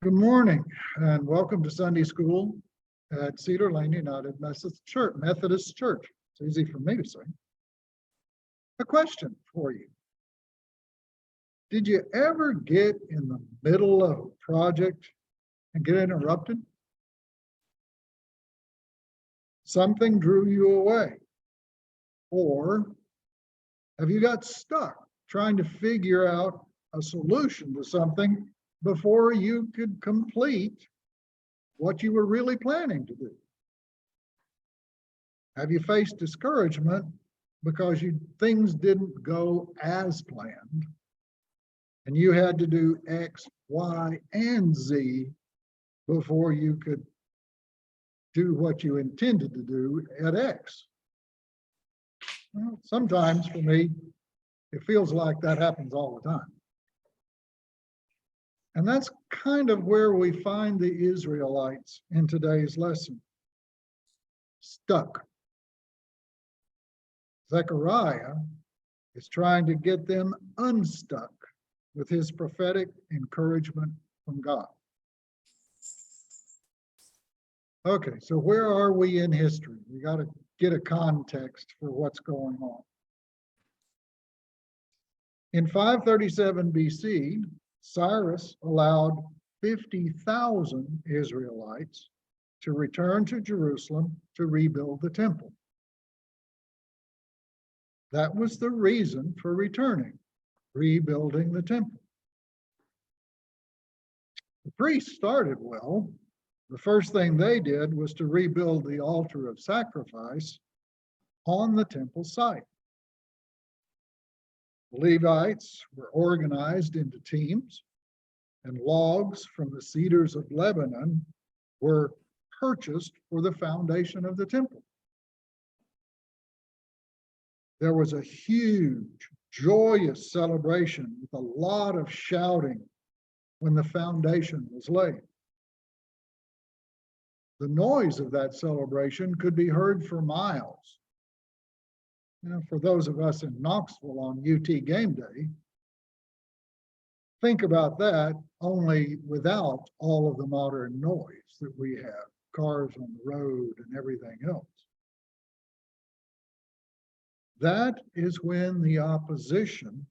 Good morning and welcome to Sunday School at Cedar Lane United Methodist Church. It's easy for me to say. A question for you. Did you ever get in the middle of a project and get interrupted? Something drew you away? Or have you got stuck trying to figure out a solution to something before you could complete what you were really planning to do? Have you faced discouragement because things didn't go as planned and you had to do X, Y, and Z before you could do what you intended to do at X? Well, sometimes for me, it feels like that happens all the time. And that's kind of where we find the Israelites in today's lesson. Stuck. Zechariah is trying to get them unstuck with his prophetic encouragement from God. Okay, so where are we in history? We got to get a context for what's going on. In 537 BC, Cyrus allowed 50,000 Israelites to return to Jerusalem to rebuild the temple. That was the reason for returning, rebuilding the temple. The priests started well. The first thing they did was to rebuild the altar of sacrifice on the temple site. The Levites were organized into teams, and logs from the cedars of Lebanon were purchased for the foundation of the temple. There was a huge, joyous celebration with a lot of shouting when the foundation was laid. The noise of that celebration could be heard for miles. For those of us in Knoxville on UT game day, think about that only without all of the modern noise that we have, cars on the road and everything else. That is when the opposition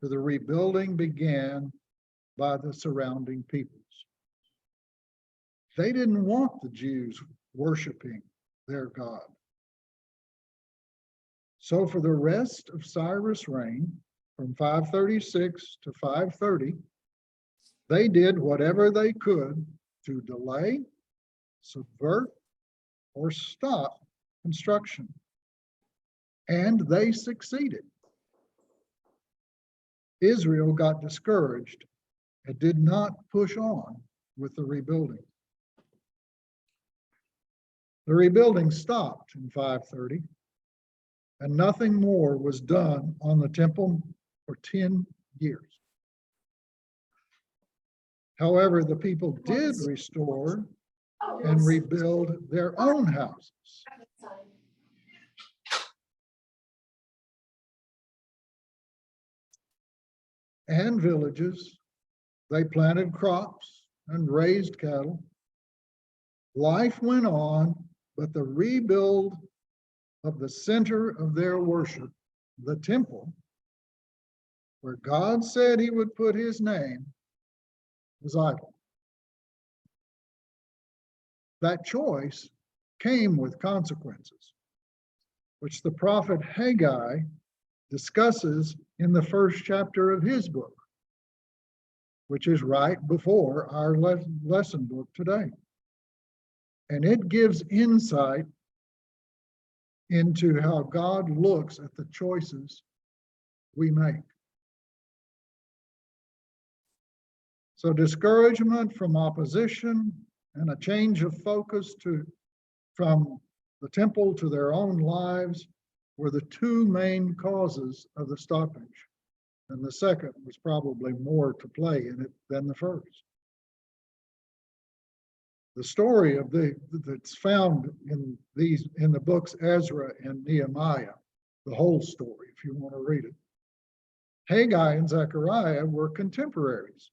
to the rebuilding began by the surrounding peoples. They didn't want the Jews worshiping their God. So for the rest of Cyrus' reign, from 536 to 530, they did whatever they could to delay, subvert, or stop construction. And they succeeded. Israel got discouraged and did not push on with the rebuilding. The rebuilding stopped in 530, and nothing more was done on the temple for 10 years. However, the people did restore and rebuild their own houses. And villages. They planted crops and raised cattle. Life went on, but the rebuild of the center of their worship, the temple, where God said he would put his name, was idle. That choice came with consequences, which the prophet Haggai discusses in the first chapter of his book, which is right before our lesson book today. And it gives insight into how God looks at the choices we make. So discouragement from opposition and a change of focus from the temple to their own lives were the two main causes of the stoppage. And the second was probably more to play in it than the first. The story of that's found in the books Ezra and Nehemiah, the whole story, if you want to read it. Haggai and Zechariah were contemporaries.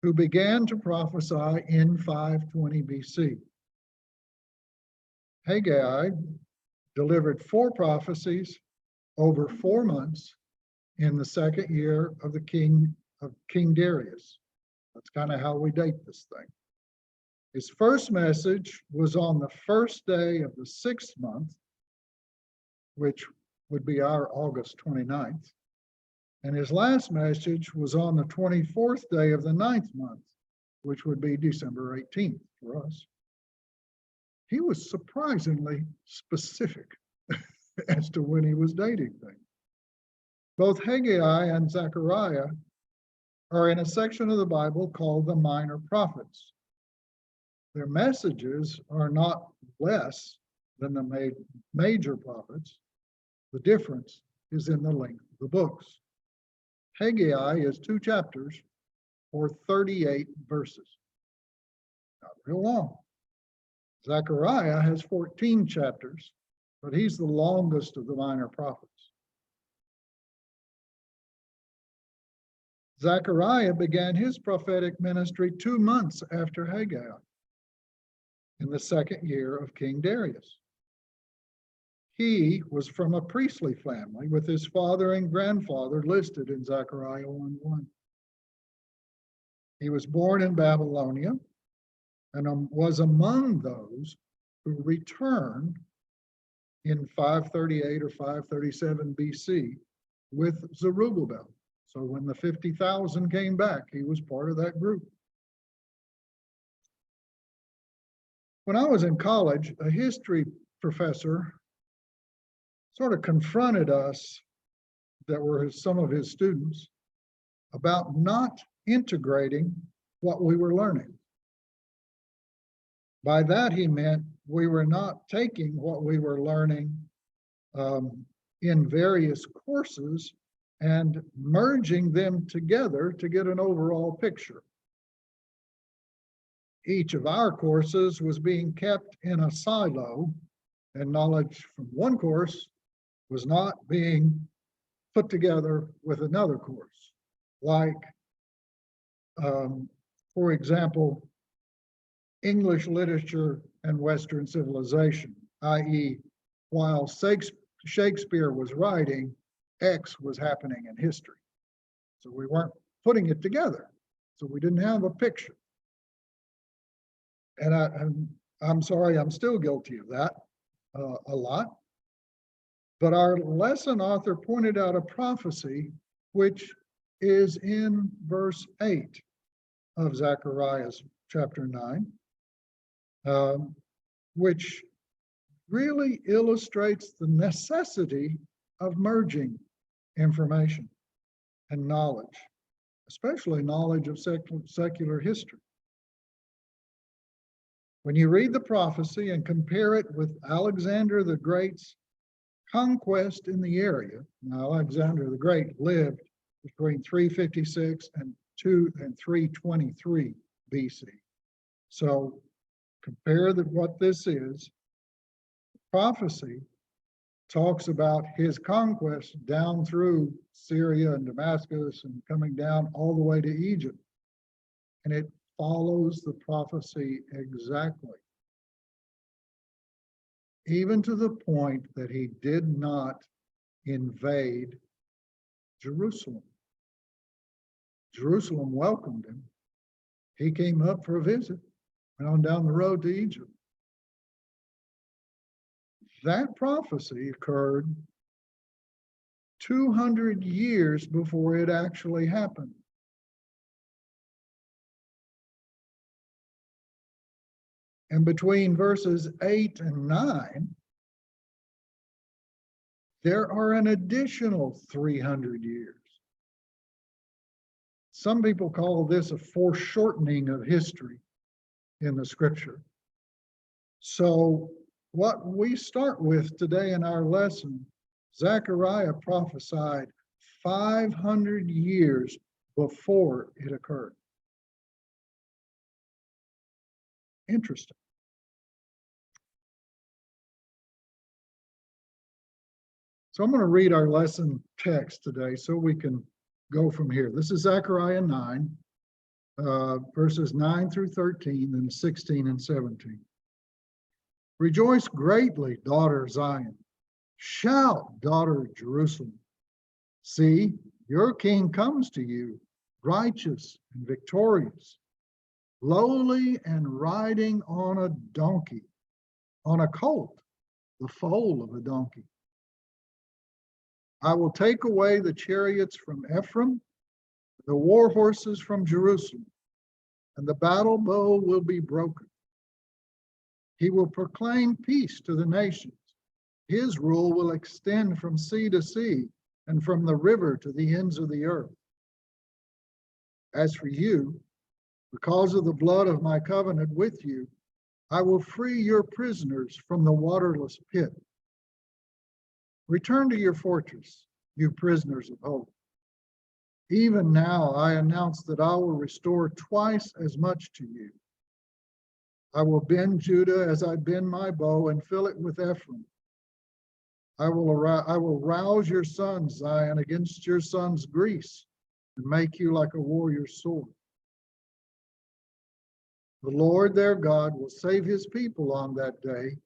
who began to prophesy in 520 BC. Haggai delivered 4 prophecies over 4 months in the second year of King Darius. That's kind of how we date this thing. His first message was on the first day of the 6th month, which would be our August 29th. And his last message was on the 24th day of the 9th month, which would be December 18th for us. He was surprisingly specific as to when he was dating things. Both Haggai and Zechariah are in a section of the Bible called the Minor Prophets. Their messages are not less than the major prophets. The difference is in the length of the books. Haggai is 2 chapters or 38 verses. Not real long. Zechariah has 14 chapters, but he's the longest of the minor prophets. Zechariah began his prophetic ministry 2 months after Haggai, in the second year of King Darius. He was from a priestly family with his father and grandfather listed in Zechariah 1:1. He was born in Babylonia and was among those who returned in 538 or 537 BC with Zerubbabel. So when the 50,000 came back, he was part of that group. When I was in college, a history professor sort of confronted us, that were some of his students, about not integrating what we were learning. By that, he meant we were not taking what we were learning in various courses and merging them together to get an overall picture. Each of our courses was being kept in a silo, and knowledge from one course was not being put together with another course. Like, for example, English literature and Western civilization, i.e., while Shakespeare was writing, X was happening in history. So we weren't putting it together. So we didn't have a picture. And I'm sorry, I'm still guilty of that a lot. But our lesson author pointed out a prophecy which is in verse 8 of Zechariah chapter 9, which really illustrates the necessity of merging information and knowledge, especially knowledge of secular history. When you read the prophecy and compare it with Alexander the Great's conquest in the area, now Alexander the Great lived between 356 and 323 BC. So compare what this is. Prophecy talks about his conquest down through Syria and Damascus and coming down all the way to Egypt. And it follows the prophecy exactly, even to the point that he did not invade Jerusalem. Jerusalem welcomed him. He came up for a visit, went on down the road to Egypt. That prophecy occurred 200 years before it actually happened. And between verses 8 and 9, there are an additional 300 years. Some people call this a foreshortening of history in the scripture. So what we start with today in our lesson, Zechariah prophesied 500 years before it occurred. Interesting. So I'm going to read our lesson text today so we can go from here. This is Zechariah 9, verses 9 through 13 and 16 and 17. Rejoice greatly, daughter Zion. Shout, daughter Jerusalem. See, your king comes to you, righteous and victorious, lowly and riding on a donkey, on a colt, the foal of a donkey. I will take away the chariots from Ephraim, the war horses from Jerusalem, and the battle bow will be broken. He will proclaim peace to the nations. His rule will extend from sea to sea and from the river to the ends of the earth. As for you, because of the blood of my covenant with you, I will free your prisoners from the waterless pit. Return to your fortress, you prisoners of hope. Even now I announce that I will restore twice as much to you. I will bend Judah as I bend my bow and fill it with Ephraim. I will rouse your sons, Zion, against your sons, Greece, and make you like a warrior's sword. The Lord their God will save his people on that day,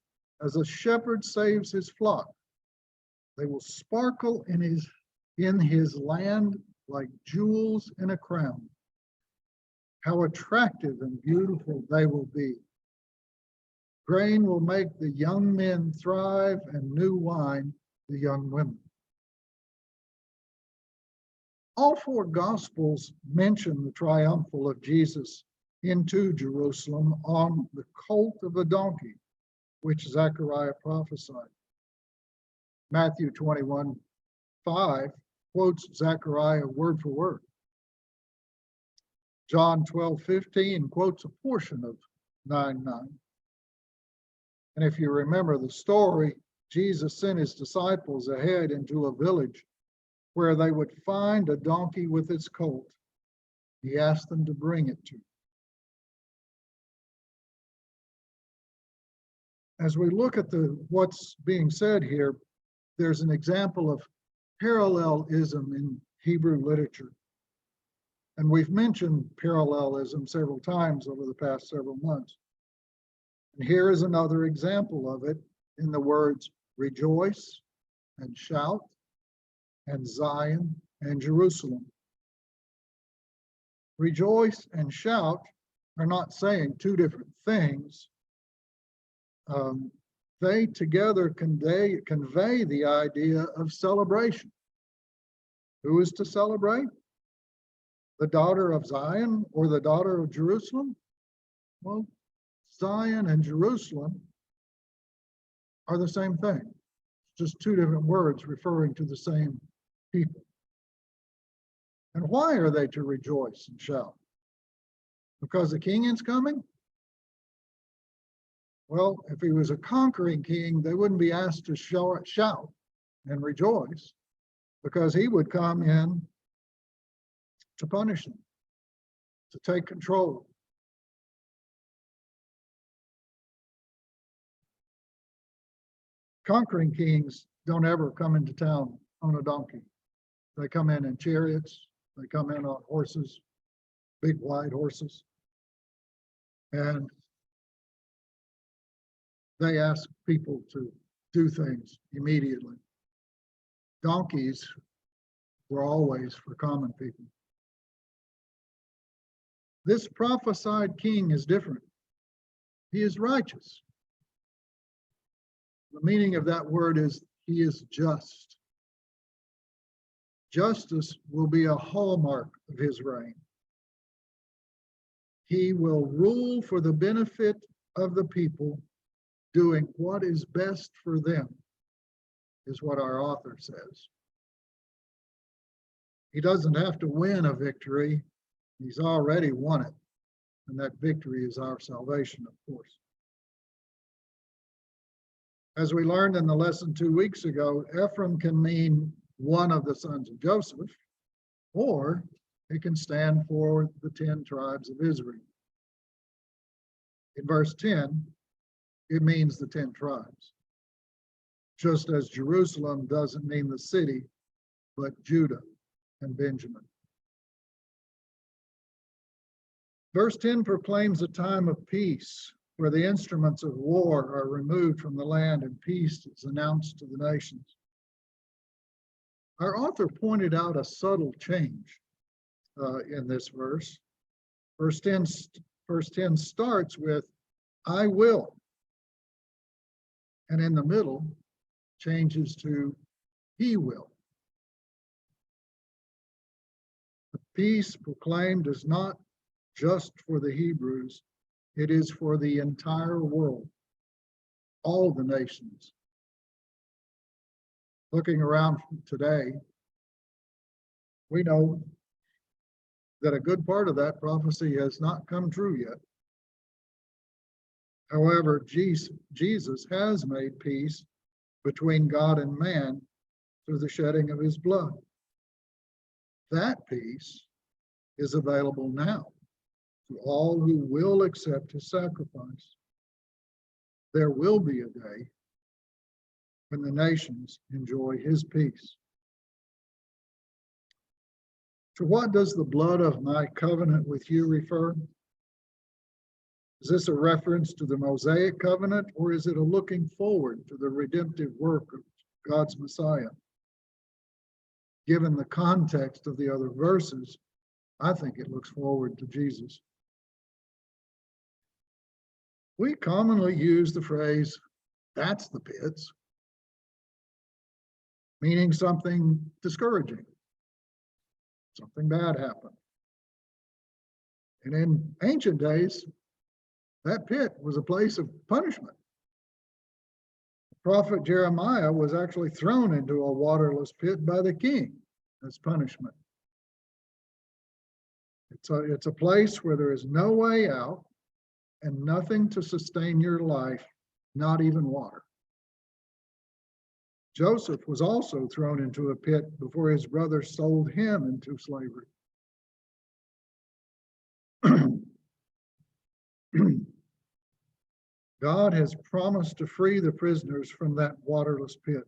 as a shepherd saves his flock. They will sparkle in his land like jewels in a crown. How attractive and beautiful they will be. Grain will make the young men thrive, and new wine the young women. All four Gospels mention the triumphal of Jesus into Jerusalem on the colt of a donkey, which Zechariah prophesied. Matthew 21:5 quotes Zechariah word for word. John 12:15 quotes a portion of 9:9. And if you remember the story, Jesus sent his disciples ahead into a village where they would find a donkey with its colt. He asked them to bring it to him. As we look at what's being said here, there's an example of parallelism in Hebrew literature. And we've mentioned parallelism several times over the past several months. And here is another example of it in the words rejoice and shout and Zion and Jerusalem. Rejoice and shout are not saying two different things. They together convey the idea of celebration. Who is to celebrate? The daughter of Zion or the daughter of Jerusalem? Well, Zion and Jerusalem are the same thing. Just two different words referring to the same people. And why are they to rejoice and shout? Because the king is coming? Well, if he was a conquering king, they wouldn't be asked to shout and rejoice, because he would come in to punish them, to take control. Conquering kings don't ever come into town on a donkey. They come in chariots, they come in on horses, big wide horses, and they ask people to do things immediately. Donkeys were always for common people. This prophesied king is different. He is righteous. The meaning of that word is he is just. Justice will be a hallmark of his reign. He will rule for the benefit of the people, doing what is best for them, is what our author says. He doesn't have to win a victory. He's already won it. And that victory is our salvation, of course. As we learned in the lesson 2 weeks ago, Ephraim can mean one of the sons of Joseph, or it can stand for the 10 tribes of Israel. In verse 10, it means the 10 tribes. Just as Jerusalem doesn't mean the city, but Judah and Benjamin. Verse 10 proclaims a time of peace where the instruments of war are removed from the land and peace is announced to the nations. Our author pointed out a subtle change in this verse. Verse 10 starts with, I will, and in the middle changes to, he will. The peace proclaimed is not just for the Hebrews, it is for the entire world, all the nations. Looking around today, we know that a good part of that prophecy has not come true yet. However, Jesus has made peace between God and man through the shedding of his blood. That peace is available now to all who will accept his sacrifice. There will be a day when the nations enjoy his peace. To what does the blood of my covenant with you refer? Is this a reference to the Mosaic covenant, or is it a looking forward to the redemptive work of God's Messiah? Given the context of the other verses, I think it looks forward to Jesus. We commonly use the phrase, that's the pits, meaning something discouraging. Something bad happened. And in ancient days, that pit was a place of punishment. The prophet Jeremiah was actually thrown into a waterless pit by the king as punishment. It's a place where there is no way out and nothing to sustain your life, not even water. Joseph was also thrown into a pit before his brothers sold him into slavery. God has promised to free the prisoners from that waterless pit.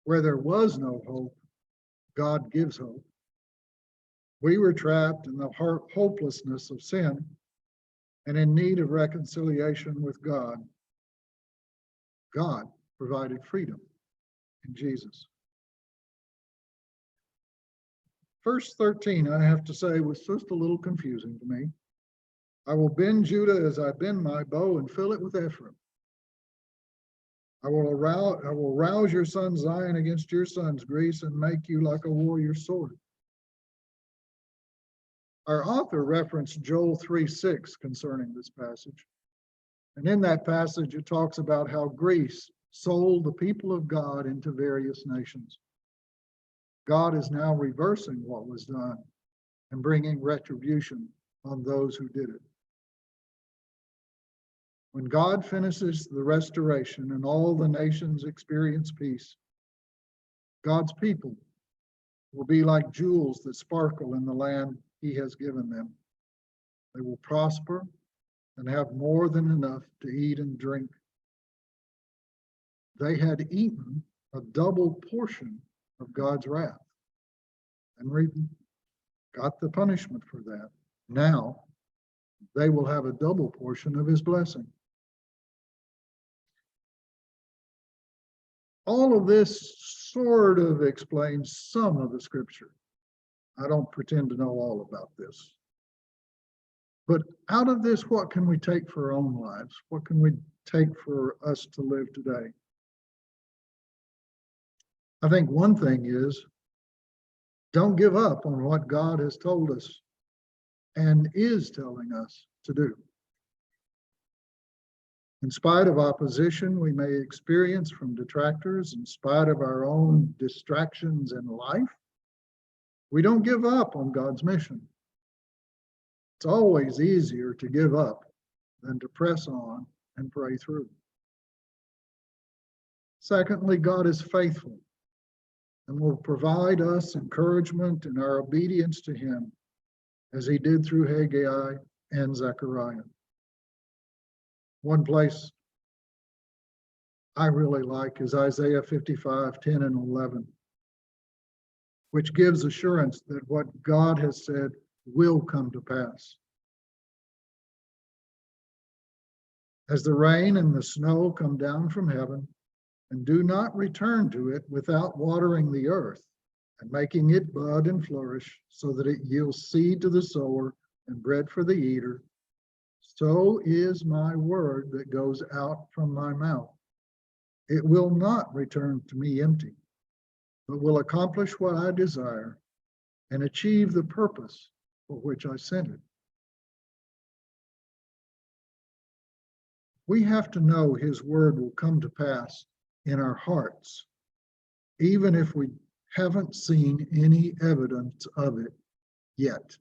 Where there was no hope, God gives hope. We were trapped in the hopelessness of sin and in need of reconciliation with God. God provided freedom in Jesus. Verse 13, I have to say, was just a little confusing to me. I will bend Judah as I bend my bow and fill it with Ephraim. I will rouse your son Zion against your son's Greece and make you like a warrior's sword. Our author referenced Joel 3:6 concerning this passage. And in that passage, it talks about how Greece sold the people of God into various nations. God is now reversing what was done and bringing retribution on those who did it. When God finishes the restoration and all the nations experience peace, God's people will be like jewels that sparkle in the land he has given them. They will prosper and have more than enough to eat and drink. They had eaten a double portion of God's wrath and got the punishment for that. Now they will have a double portion of his blessing. All of this sort of explains some of the scripture. I don't pretend to know all about this. But out of this, what can we take for our own lives? What can we take for us to live today? I think one thing is, don't give up on what God has told us and is telling us to do. In spite of opposition we may experience from detractors, in spite of our own distractions in life, we don't give up on God's mission. It's always easier to give up than to press on and pray through. Secondly, God is faithful and will provide us encouragement in our obedience to him, as he did through Haggai and Zechariah. One place I really like is Isaiah 55:10 and 11, which gives assurance that what God has said will come to pass. As the rain and the snow come down from heaven and do not return to it without watering the earth and making it bud and flourish so that it yields seed to the sower and bread for the eater, so is my word that goes out from my mouth. It will not return to me empty, but will accomplish what I desire and achieve the purpose for which I sent it. We have to know his word will come to pass in our hearts, even if we haven't seen any evidence of it yet.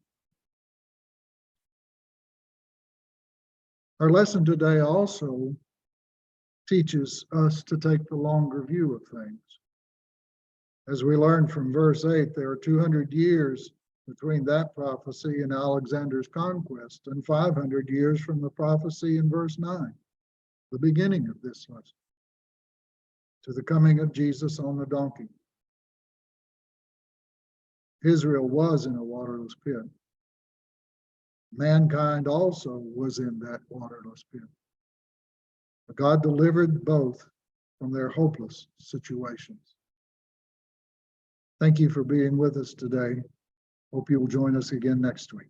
Our lesson today also teaches us to take the longer view of things. As we learned from verse 8, there are 200 years between that prophecy and Alexander's conquest, and 500 years from the prophecy in verse 9, the beginning of this lesson, to the coming of Jesus on the donkey. Israel was in a waterless pit. Mankind also was in that waterless pit. But God delivered both from their hopeless situations. Thank you for being with us today. Hope you will join us again next week.